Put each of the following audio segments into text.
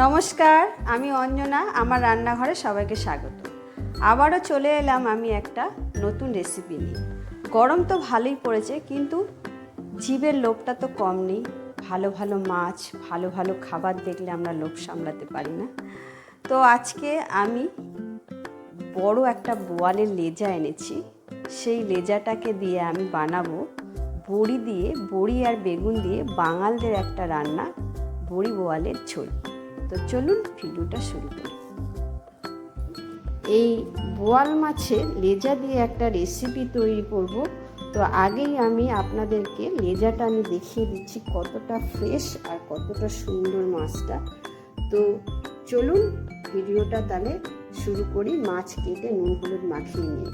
নমস্কার, আমি অঞ্জনা। আমার রান্নাঘরে সবাইকে স্বাগত। আবারও চলে এলাম আমি একটা নতুন রেসিপি নিয়ে। গরম তো ভালোই পড়েছে, কিন্তু জিভের লোভটা তো কম নেই। ভালো ভালো মাছ, ভালো ভালো খাবার দেখলে আমরা লোভ সামলাতে পারি না। তো আজকে আমি বড় একটা বোয়ালের লেজা এনেছি। সেই লেজাটাকে দিয়ে আমি বানাবো বড়ি আর বেগুন দিয়ে বাঙালদের একটা রান্না, বড়ি বোয়ালের ঝোল। তো চলুন ভিডিওটা শুরু করি। এই বোয়াল মাছের লেজা দিয়ে একটা রেসিপি তৈরি করব। তো আগেই আমি আপনাদেরকে লেজাটা আমি দেখিয়ে দিচ্ছি কতটা ফ্রেশ আর কতটা সুন্দর মাছটা। তো চলুন ভিডিওটা তাহলে শুরু করি। মাছ কেটে নুন হলুদ মাখিয়ে নিয়ে,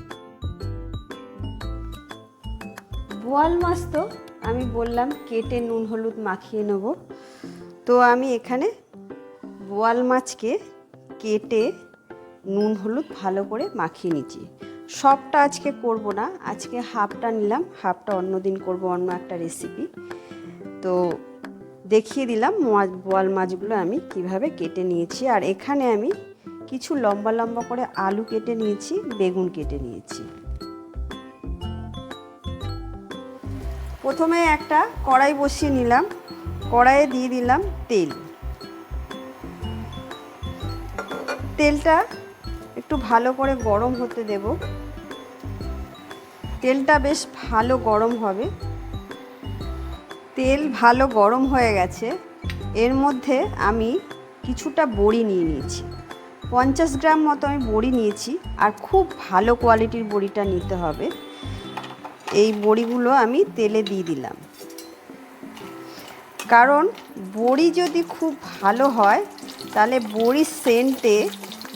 বোয়াল মাছ তো আমি বললাম কেটে নুন হলুদ মাখিয়ে নেব। তো আমি এখানে বোয়াল মাছকে কেটে নুন হলুদ ভালো করে মাখিয়ে নিচ্ছি। সবটা আজকে করব না, আজকে হাফটা নিলাম, হাফটা অন্য দিন করব, অন্য একটা রেসিপি। তো দেখিয়ে দিলাম বোয়াল মাছগুলো আমি কিভাবে কেটে নিয়েছি। আর এখানে আমি কিছু লম্বা লম্বা করে আলু কেটে নিয়েছি, বেগুন কেটে নিয়েছি। প্রথমে একটা কড়াই বসিয়ে নিলাম, কড়াইয়ে দিয়ে দিলাম তেল। তেলটা একটু ভালো করে গরম হতে দেব। তেলটা বেশ ভালো গরম হবে। তেল ভালো গরম হয়ে গেছে। এর মধ্যে আমি কিছুটা বড়ি নিয়ে নিয়েছি, 50 গ্রাম মতো আমি বড়ি নিয়েছি। আর খুব ভালো কোয়ালিটির বড়িটা নিতে হবে। এই বড়িগুলো আমি তেলে দিয়ে দিলাম, কারণ বড়ি যদি খুব ভালো হয় তাহলে বড়ির সেন্টে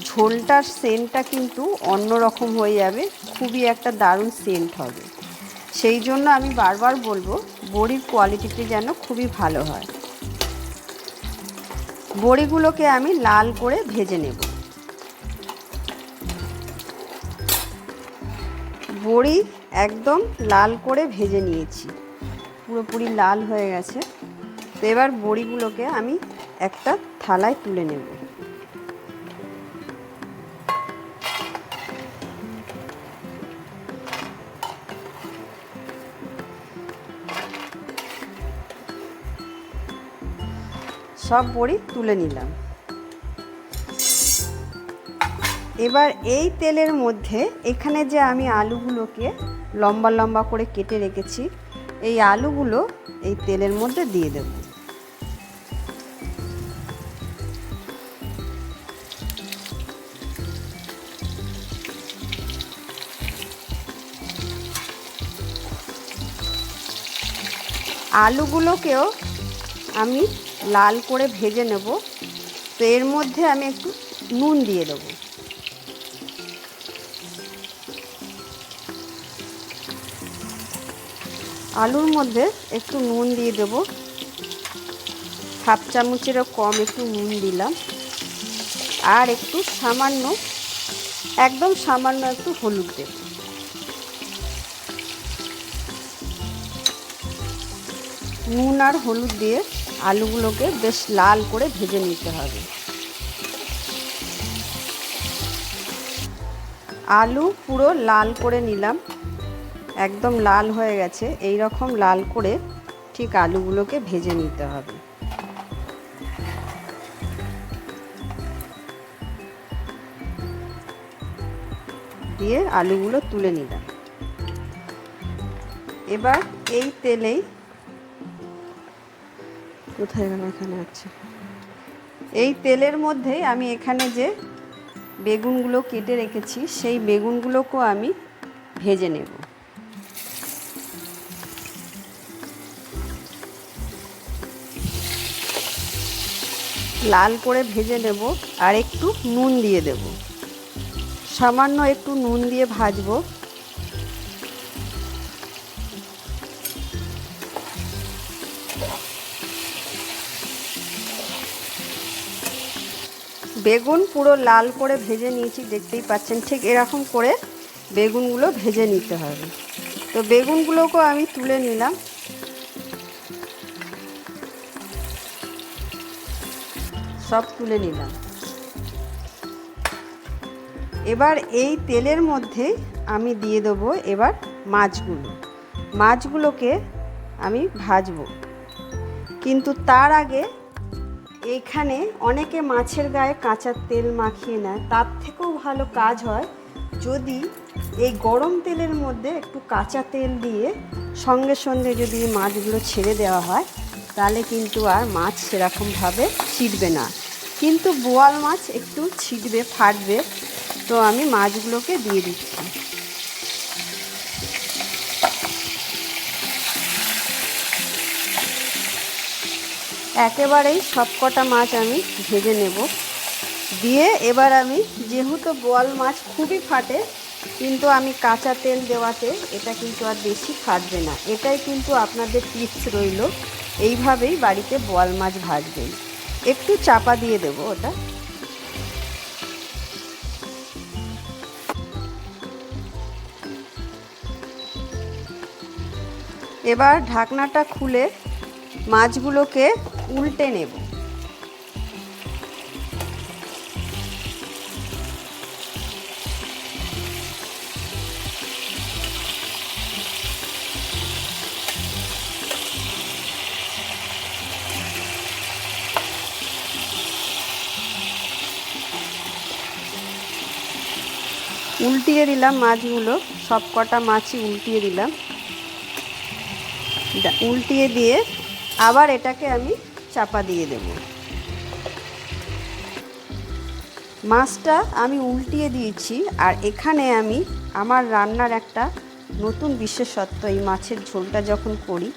ঝোলটার সেন্টটা কিন্তু অন্যরকম হয়ে যাবে, খুবই একটা দারুণ সেন্ট হবে। সেই জন্য আমি বারবার বলবো বড়ির কোয়ালিটিটা যেন খুবই ভালো হয়। বড়িগুলোকে আমি লাল করে ভেজে নেব। বড়ি একদম লাল করে ভেজে নিয়েছি, পুরোপুরি লাল হয়ে গেছে। তো এবার বড়িগুলোকে আমি একটা থালায় তুলে নেব। সব বড়ি তুলে নিলাম। এবার এই তেলের মধ্যে এখানে যে আমি আলুগুলোকে লম্বা লম্বা করে কেটে রেখেছি, এই আলুগুলো এই তেলের মধ্যে দিয়ে দেব। আলুগুলোকেও আমি লাল করে ভেজে নেব। তো এর মধ্যে আমি একটু নুন দিয়ে দেবো। আলুর মধ্যে একটু নুন দিয়ে দেবো, হাফ চামচেরও কম একটু নুন দিলাম। আর একটু সামান্য, একদম সামান্য একটু হলুদ দেব। নুন আর হলুদ দিয়ে আলুগুলোকে বেশ লাল করে ভেজে নিতে হবে। আলু পুরো লাল করে নিলাম, একদম লাল হয়ে গেছে। এই রকম লাল করে ঠিক আলুগুলোকে ভেজে নিতে হবে। দিয়ে আলুগুলো তুলে নিলাম। এবার এই তেলেই, কোথায় গেল, এখানে আছে, এই তেলের মধ্যেই আমি এখানে যে বেগুনগুলো কেটে রেখেছি সেই বেগুনগুলোকেও আমি ভেজে নেব। লাল করে ভেজে নেব। আর একটু নুন দিয়ে দেব, সামান্য একটু নুন দিয়ে ভাজবো। বেগুন পুরো লাল করে ভেজে নিয়েছি, দেখতেই পাচ্ছেন। ঠিক এরকম করে বেগুনগুলো ভেজে নিতে হবে। তো বেগুনগুলোকেও আমি তুলে নিলাম। সব তুলে নিলাম। এবার এই তেলের মধ্যে আমি দিয়ে দেবো এবার মাছগুলোকে আমি ভাজবো। কিন্তু তার আগে এইখানে অনেকে মাছের গায়ে কাঁচা তেল মাখিয়ে নেয়, তার থেকেও ভালো কাজ হয় যদি এই গরম তেলের মধ্যে একটু কাঁচা তেল দিয়ে সঙ্গে সঙ্গে যদি মাছগুলো ছেড়ে দেওয়া হয়, তাহলে কিন্তু আর মাছ সেরকমভাবে ছিটবে না। কিন্তু বোয়াল মাছ একটু ছিটবে, ফাটবে। তো আমি মাছগুলোকে দিয়ে দিচ্ছি। একেবারেই সবকটা মাছ আমি ভেজে নেব। দিয়ে এবার আমি, যেহেতু বোয়াল মাছ খুবই ফাটে, কিন্তু আমি কাঁচা তেল দেওয়াতে এটা কিন্তু আর বেশি ফাটবে না। এটাই কিন্তু আপনাদের টিপস রইল, এইভাবেই বাড়িতে বোয়াল মাছ ভাজবেন। একটু চাপা দিয়ে দেব ওটা। এবার ঢাকনাটা খুলে মাছগুলোকে উল্টে নেব। উল্টিয়ে দিলাম মাছগুলো, সব কটা মাছই উল্টিয়ে দিলাম। উল্টিয়ে দিয়ে আবার এটাকে আমি চাপা দিয়ে দেব। মাছটা আমি উল্টিয়ে দিয়েছি। আর এখানে আমি আমার রান্নার একটা নতুন বিশেষত্ব, এই মাছের ঝোলটা যখন করি,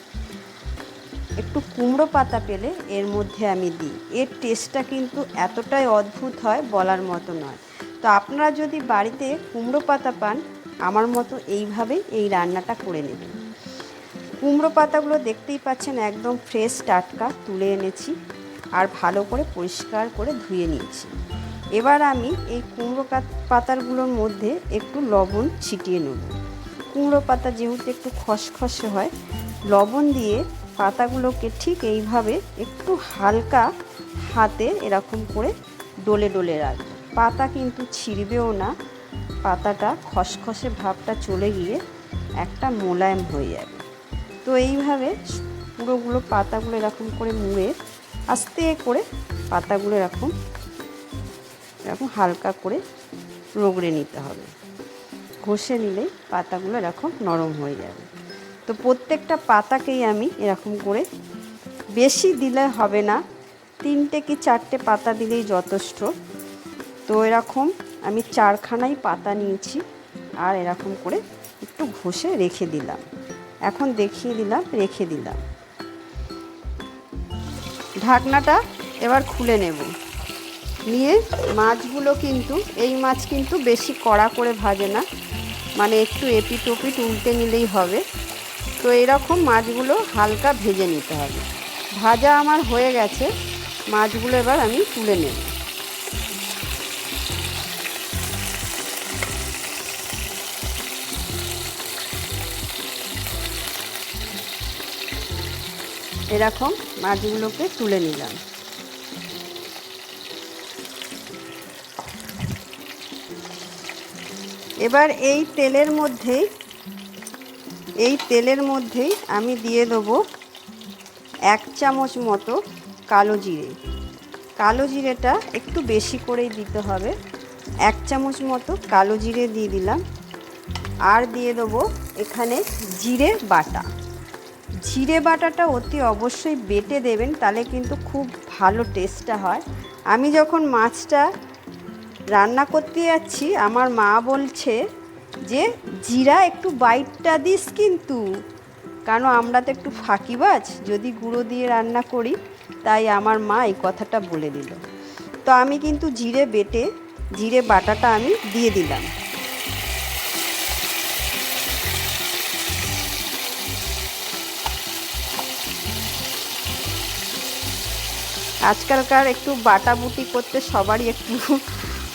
একটু কুমড়ো পাতা পেলে এর মধ্যে আমি দিই। এর টেস্টটা কিন্তু এতটাই অদ্ভুত হয়, বলার মতো নয়। তো আপনারা যদি বাড়িতে কুমড়ো পাতা পান, আমার মতো এইভাবেই এই রান্নাটা করে নেবেন। কুমড়ো পাতাগুলো দেখতেই পাচ্ছেন একদম ফ্রেশ টাটকা তুলে এনেছি, আর ভালো করে পরিষ্কার করে ধুয়ে নিয়েছি। এবার আমি এই কুমড়ো পাতাগুলোর মধ্যে একটু লবণ ছিটিয়ে নেব। কুমড়ো পাতা যেহেতু একটু খসখসে হয়, লবণ দিয়ে পাতাগুলোকে ঠিক এইভাবে একটু হালকা হাতে এরকম করে ডলে ডলে রাখবো। পাতা কিন্তু ছিঁড়বেও না, পাতাটা খসখসে ভাবটা চলে গিয়ে একটা মোলায়েম হয়ে যাবে। তো এইভাবে পুরোগুলো পাতাগুলো এরকম করে মুড়ে আস্তে করে পাতাগুলো এরকম হালকা করে রগড়ে নিতে হবে। ঘষে নিলেই পাতাগুলো এরকম নরম হয়ে যাবে। তো প্রত্যেকটা পাতাকেই আমি এরকম করে, বেশি দিলে হবে না, 3টে কি 4টে পাতা দিলেই যথেষ্ট। তো এরকম আমি 4খানাই পাতা নিয়েছি, আর এরকম করে একটু ঘষে রেখে দিলাম। এখন দেখিয়ে দিলাম, রেখে দিলাম। ঢাকনাটা এবার খুলে নেব। নিয়ে মাছগুলো কিন্তু, এই মাছ কিন্তু বেশি কড়া করে ভাজে না, মানে একটু এপিট ওপিট উল্টে নিলেই হবে। তো এরকম মাছগুলো হালকা ভেজে নিতে হবে। ভাজা আমার হয়ে গেছে, মাছগুলো এবার আমি তুলে নেব। এরকম মাছগুলোকে তুলে নিলাম। এবার এই তেলের মধ্যেই আমি দিয়ে দেবো 1 চামচ মতো কালো জিরে। কালো জিরেটা একটু বেশি করেই দিতে হবে। 1 চামচ মতো কালো জিরে দিয়ে দিলাম। আর দিয়ে দেবো এখানে জিরে বাটা। জিরে বাটাটা অতি অবশ্যই বেটে দেবেন, তাহলে কিন্তু খুব ভালো টেস্টটা হয়। আমি যখন মাছটা রান্না করতে যাচ্ছি, আমার মা বলছে যে জিরা একটু বাইটটা দিস কিন্তু, কারণ আমরা তো একটু ফাঁকিবাজ, যদি গুঁড়ো দিয়ে রান্না করি, তাই আমার মা এই কথাটা বলে দিল। তো আমি কিন্তু জিরে বাটাটা আমি দিয়ে দিলাম। আজকালকার একটু বাটাবুটি করতে সবারই একটু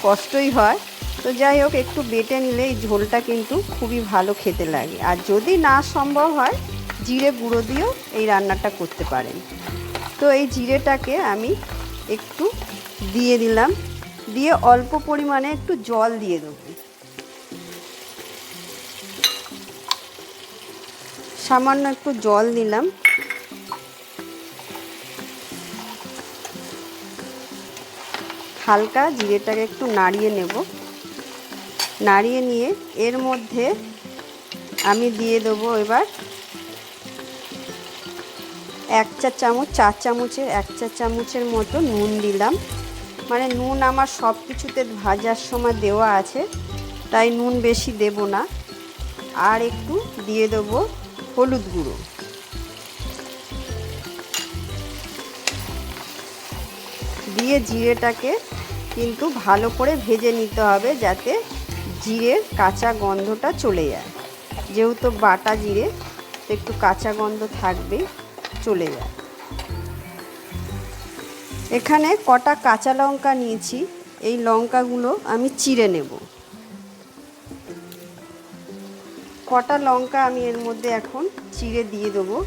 কষ্টই হয়। তো যাই হোক, একটু বেটে নিলে এই ঝোলটা কিন্তু খুবই ভালো খেতে লাগে। আর যদি না সম্ভব হয়, জিরে গুঁড়ো দিয়েও এই রান্নাটা করতে পারেন। তো এই জিরেটাকে আমি একটু দিয়ে দিলাম, দিয়ে অল্প পরিমাণে একটু জল দিয়ে দেবো। সামান্য একটু জল দিলাম। হালকা জিরেটাকে একটু নাড়িয়ে নেব। নাড়িয়ে নিয়ে এর মধ্যে আমি দিয়ে দেবো এবার 1 চা চামচ, 4 চামচের 1 চা চামচের মতো নুন দিলাম। মানে নুন আমার সব কিছুতে ভাজার সময় দেওয়া আছে, তাই নুন বেশি দেব না। আর একটু দিয়ে দেবো হলুদ গুঁড়ো। দিয়ে জিরেটাকে কিন্তু ভালো করে ভেজে নিতে হবে, যাতে জিরের কাঁচা গন্ধটা চলে যায়। যেহেতু বাটা জিরে, তো একটু কাঁচা গন্ধ থাকবে, চলে যায়। এখানে কটা কাঁচা লঙ্কা নিয়েছি, এই লঙ্কাগুলো আমি চিড়ে নেব। কটা লঙ্কা আমি এর মধ্যে এখন চিড়ে দিয়ে দেবো।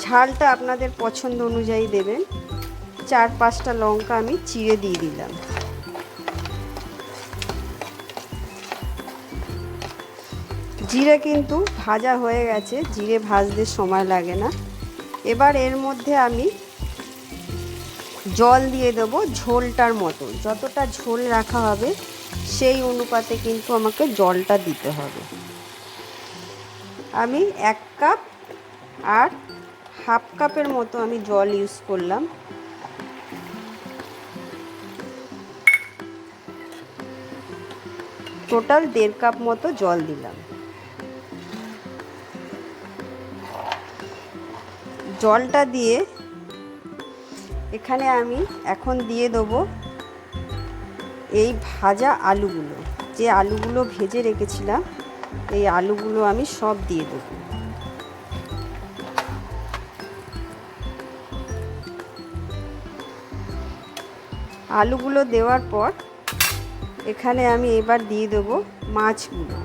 ঝালটা আপনাদের পছন্দ অনুযায়ী দেবেন। 4-5টা লঙ্কা আমি চিড়ে দিয়ে দিলাম। জিরে কিন্তু ভাজা হয়ে গেছে, জিরে ভাজতে সময় লাগে না। এবার এর মধ্যে আমি জল দিয়ে দেবো ঝোলটার মতো। যতটা ঝোল রাখা হবে সেই অনুপাতে কিন্তু আমাকে জলটা দিতে হবে। আমি 1 কাপ আর হাফ কাপের মতো আমি জল ইউজ করলাম। টোটাল 1.5 কাপ মতো জল দিলাম। জলটা দিয়ে এখানে আমি এখন দিয়ে দেবো এই ভাজা আলুগুলো। যে আলুগুলো ভেজে রেখেছিলাম, এই আলুগুলো আমি সব দিয়ে দেবো। আলুগুলো দেওয়ার পর এখানে আমি এবার দিয়ে দেবো মাছগুলো।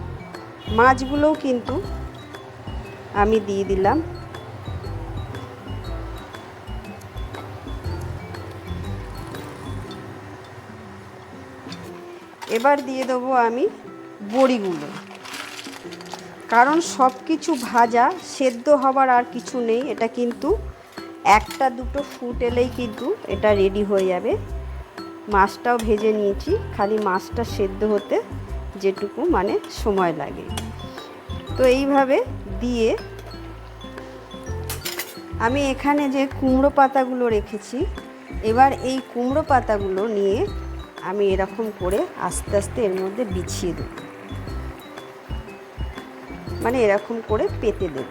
মাছগুলোও কিন্তু আমি দিয়ে দিলাম। এবার দিয়ে দেবো আমি বড়িগুলো, কারণ সব কিছু ভাজা, সেদ্ধ হবার আর কিছু নেই। এটা কিন্তু 1-2 ফুট এলেই কিন্তু এটা রেডি হয়ে যাবে। মাছটাও ভেজে নিয়েছি, খালি মাছটা সেদ্ধ হতে যেটুকু মানে সময় লাগে। তো এইভাবে দিয়ে আমি এখানে যে কুমড়ো পাতাগুলো রেখেছি, এবার এই কুমড়ো পাতাগুলো নিয়ে আমি এরকম করে আস্তে আস্তে এর মধ্যে বিছিয়ে দেব। মানে এরকম করে পেতে দেব।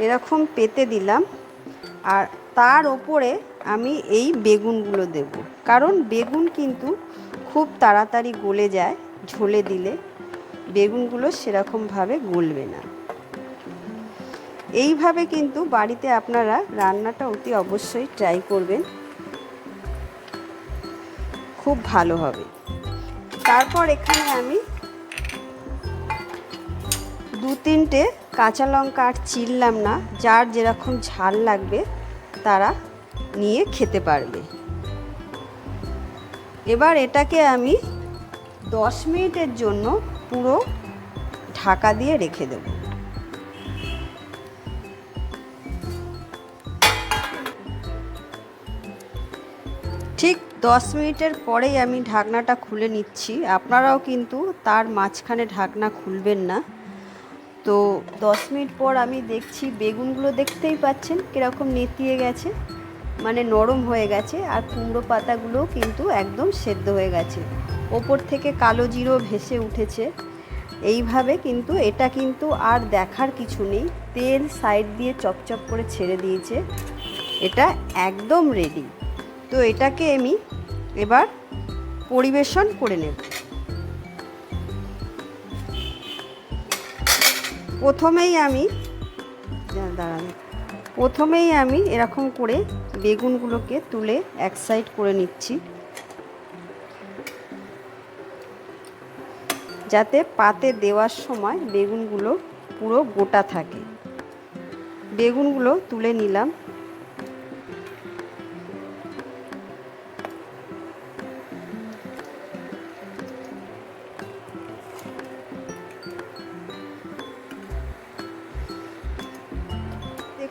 এরকম পেতে দিলাম। আর তার ওপরে আমি এই বেগুনগুলো দেব, কারণ বেগুন কিন্তু খুব তাড়াতাড়ি গলে যায় ঝোলে দিলে। বেগুনগুলো সেরকমভাবে গলবে না। এইভাবে কিন্তু বাড়িতে আপনারা রান্নাটা অতি অবশ্যই ট্রাই করবেন, খুব ভালো হবে। তারপর এখানে আমি 2-3টে কাঁচা লঙ্কা আর চিরলাম না, যার যেরকম ঝাল লাগবে তারা নিয়ে খেতে পারবে। এবার এটাকে আমি 10 মিনিটের জন্য পুরো ঢাকা দিয়ে রেখে দেব। ঠিক 10 মিনিটের পরেই আমি ঢাকনাটা খুলে নিচ্ছি। আপনারাও কিন্তু তার মাঝখানে ঢাকনা খুলবেন না। তো 10 মিনিট পর আমি দেখছি বেগুনগুলো দেখতেই পাচ্ছেন কীরকম নেতিয়ে গেছে, মানে নরম হয়ে গেছে। আর কুমড়ো পাতাগুলোও কিন্তু একদম সেদ্ধ হয়ে গেছে, ওপর থেকে কালো জিরো ভেসে উঠেছে। এইভাবে কিন্তু এটা কিন্তু আর দেখার কিছু নেই, তেল সাইড দিয়ে চপচপ করে ছেড়ে দিয়েছে। এটা একদম রেডি। তো এটাকে আমি এবার পরিবেশন করে নেব। প্রথমেই আমি প্রথমেই আমি এরকম করে বেগুনগুলোকে তুলে এক সাইড করে নিচ্ছি, যাতে পাতে দেওয়ার সময় বেগুনগুলো পুরো গোটা থাকে। বেগুনগুলো তুলে নিলাম।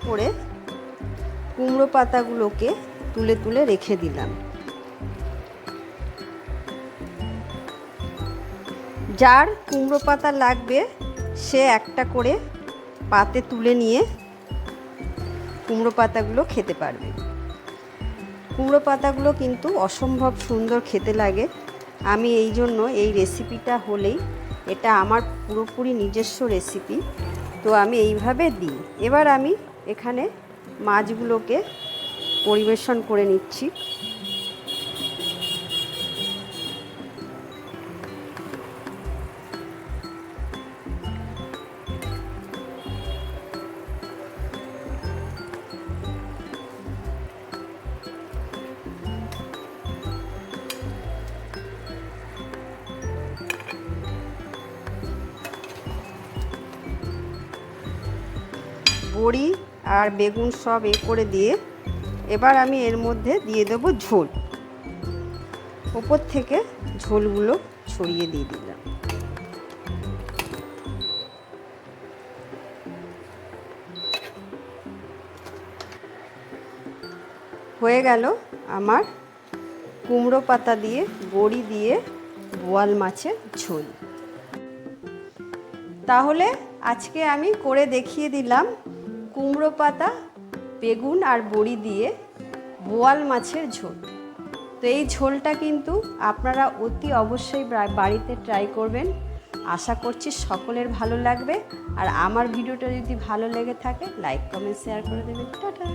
করে কুমড়ো পাতাগুলোকে তুলে তুলে রেখে দিলাম। যার কুমড়ো পাতা লাগবে সে একটা করে পাতে তুলে নিয়ে কুমড়ো পাতাগুলো খেতে পারবে। কুমড়ো পাতাগুলো কিন্তু অসম্ভব সুন্দর খেতে লাগে। আমি এই জন্য এই রেসিপিটা হলেই, এটা আমার পুরোপুরি নিজস্ব রেসিপি, তো আমি এইভাবে দিই। এবার আমি এখানে মাছগুলোকে পরিবেশন করে নিচ্ছি। বড়ি আর বেগুন সব করে দিয়ে এবার আমি এর মধ্যে দিয়ে দেবো ঝোল। ওপর থেকে ঝোলগুলো ছড়িয়ে দিয়ে দিলাম। হয়ে গেল আমার কুমড়ো পাতা দিয়ে বড়ি দিয়ে বোয়াল মাছের ঝোল। তাহলে আজকে আমি করে দেখিয়ে দিলাম কুমড়ো পাতা, বেগুন আর বড়ি দিয়ে বোয়াল মাছের ঝোল। তো এই ঝোলটা কিন্তু আপনারা অতি অবশ্যই বাড়িতে ট্রাই করবেন। আশা করছি সকলের ভালো লাগবে। আর আমার ভিডিওটা যদি ভালো লেগে থাকে লাইক, কমেন্ট, শেয়ার করে দেবেন। টাটা।